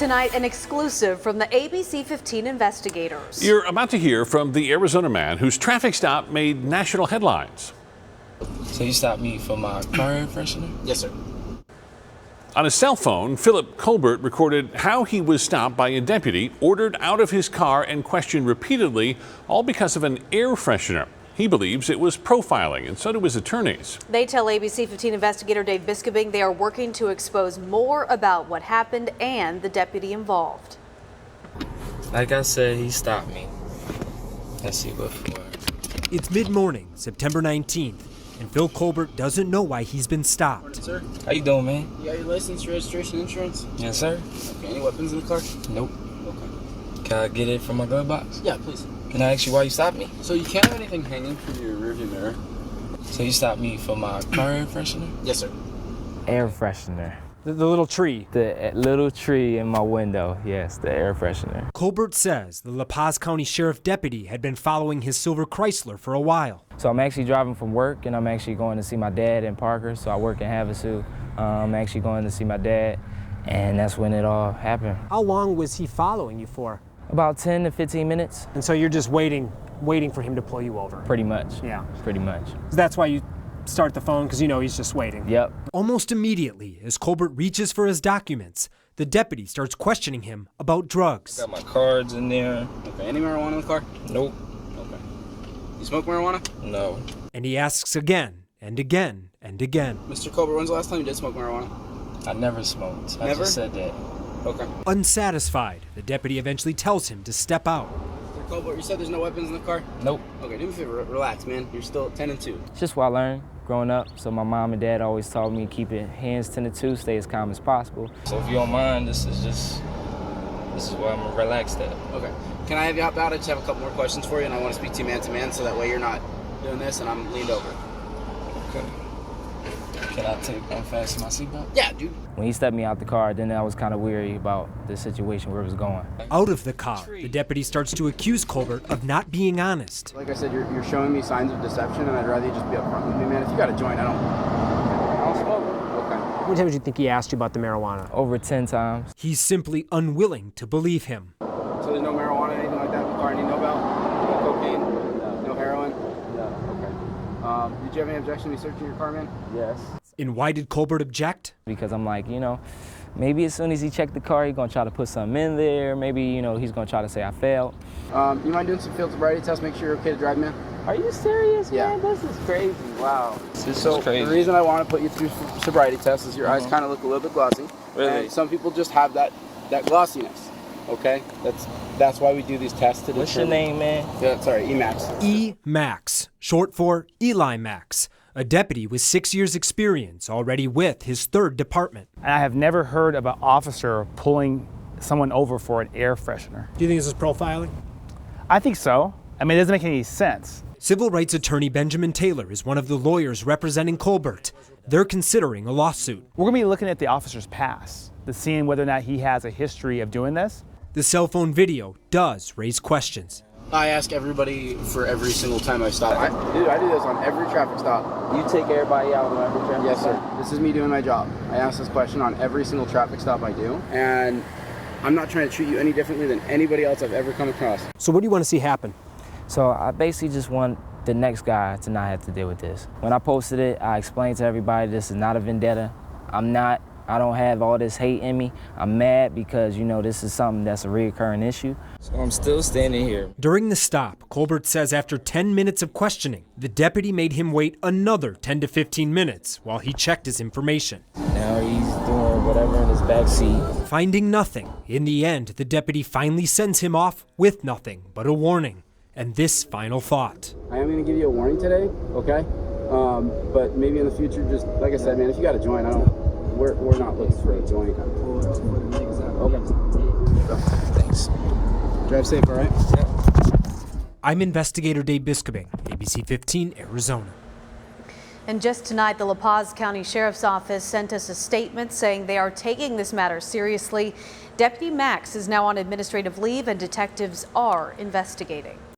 Tonight, an exclusive from the ABC15 investigators. You're about to hear from the Arizona man whose traffic stop made national headlines. So you stopped me for my car air freshener? Yes, sir. On his cell phone, Philip Colbert recorded how he was stopped by a deputy, ordered out of his car and questioned repeatedly, all because of an air freshener. He believes it was profiling, and so do his attorneys. They tell ABC15 investigator Dave Biskobing they are working to expose more about what happened and the deputy involved. Like I said, he stopped me. Let's see what for. It's mid-morning, September 19th, and Phil Colbert doesn't know why he's been stopped. Morning, sir. How you doing, man? You got your license, registration, insurance? Yes, sir. Okay, any weapons in the car? Nope. Okay. Can I get it from my glove box? Yeah, please. Can I ask you why you stopped me? So you can't have anything hanging from your rearview mirror? So you stopped me for my car air freshener? Yes, sir. Air freshener. The little tree. The little tree in my window, yes, the air freshener. Colbert says the Paz County Sheriff deputy had been following his silver Chrysler for a while. So I'm actually driving from work, and I'm actually going to see my dad in Parker, so I work in Havasu. I'm actually going to see my dad, and that's when it all happened. How long was he following you for? About 10 to 15 minutes. And so you're just waiting for him to pull you over? Pretty much. Yeah. Pretty much. So that's why you start the phone, because you know he's just waiting? Yep. Almost immediately, as Colbert reaches for his documents, the deputy starts questioning him about drugs. Got my cards in there. Okay, any marijuana in the car? Nope. Okay. You smoke marijuana? No. And he asks again and again and again. Mr. Colbert, when's the last time you did smoke marijuana? I never smoked. I Never? just said that. Okay. Unsatisfied, the deputy eventually tells him to step out. Mr. Colbert, you said there's no weapons in the car? Nope. Okay, do me a favor, relax, man. You're still 10 and 2. It's just what I learned growing up. So my mom and dad always taught me keep it hands 10 to 2, stay as calm as possible. So if you don't mind, this is where I'm relaxed at. Okay. Can I have you hop out? I just have a couple more questions for you, and I want to speak to you man to man, so that way you're not doing this and I'm leaned over. Okay. Can I unfasten my seatbelt? Yeah, dude. When he stepped me out the car, then I was kind of weary about the situation where it was going. Out of the car, the deputy starts to accuse Colbert of not being honest. Like I said, you're showing me signs of deception, and I'd rather you just be upfront with me, man. If you got a joint, I don't smoke. Okay. How many times do you think he asked you about the marijuana? Over 10 times. He's simply unwilling to believe him. So there's no marijuana, anything like that in the car? Any know about? No cocaine? No heroin? No. Okay. Did you have any objection to me searching your car, man? Yes. And why did Colbert object? Because I'm like, maybe as soon as he checked the car, he's gonna try to put something in there. Maybe, he's gonna try to say I failed. You mind doing some field sobriety tests? Make sure you're okay to drive, man? Are you serious, Yeah. man? This is crazy. Wow. This is crazy. The reason I want to put you through sobriety tests is your eyes kind of look a little bit glossy. Really? And some people just have that glossiness. Okay? That's why we do these tests to What's your determine. name, man? Yeah, sorry, EMAX. E-Max, short for Eli Max, a deputy with 6 years' experience already with his 3rd department. And I have never heard of an officer pulling someone over for an air freshener. Do you think this is profiling? I think so. I mean, it doesn't make any sense. Civil rights attorney Benjamin Taylor is one of the lawyers representing Colbert. They're considering a lawsuit. We're going to be looking at the officer's past to seeing whether or not he has a history of doing this. The cell phone video does raise questions. I ask everybody for every single time I stop. I do this on every traffic stop. You take everybody out on every traffic Yes, sir. This is me doing my job. I ask this question on every single traffic stop I do, and I'm not trying to treat you any differently than anybody else I've ever come across. So what do you want to see happen? So I basically just want the next guy to not have to deal with this. When I posted it, I explained to everybody this is not a vendetta. I don't have all this hate in me. I'm mad because, this is something that's a reoccurring issue. So I'm still standing here. During the stop, Colbert says after 10 minutes of questioning, the deputy made him wait another 10 to 15 minutes while he checked his information. Now he's doing whatever in his back seat. Finding nothing, in the end, the deputy finally sends him off with nothing but a warning and this final thought. I am going to give you a warning today, okay? But maybe in the future, just like I said, man, if you got a joint, we're not looking for a joint. Okay. Thanks. Drive safe, all right? Yep. I'm investigator Dave Biskobing, ABC15, Arizona. And just tonight, the Paz County Sheriff's Office sent us a statement saying they are taking this matter seriously. Deputy Max is now on administrative leave and detectives are investigating.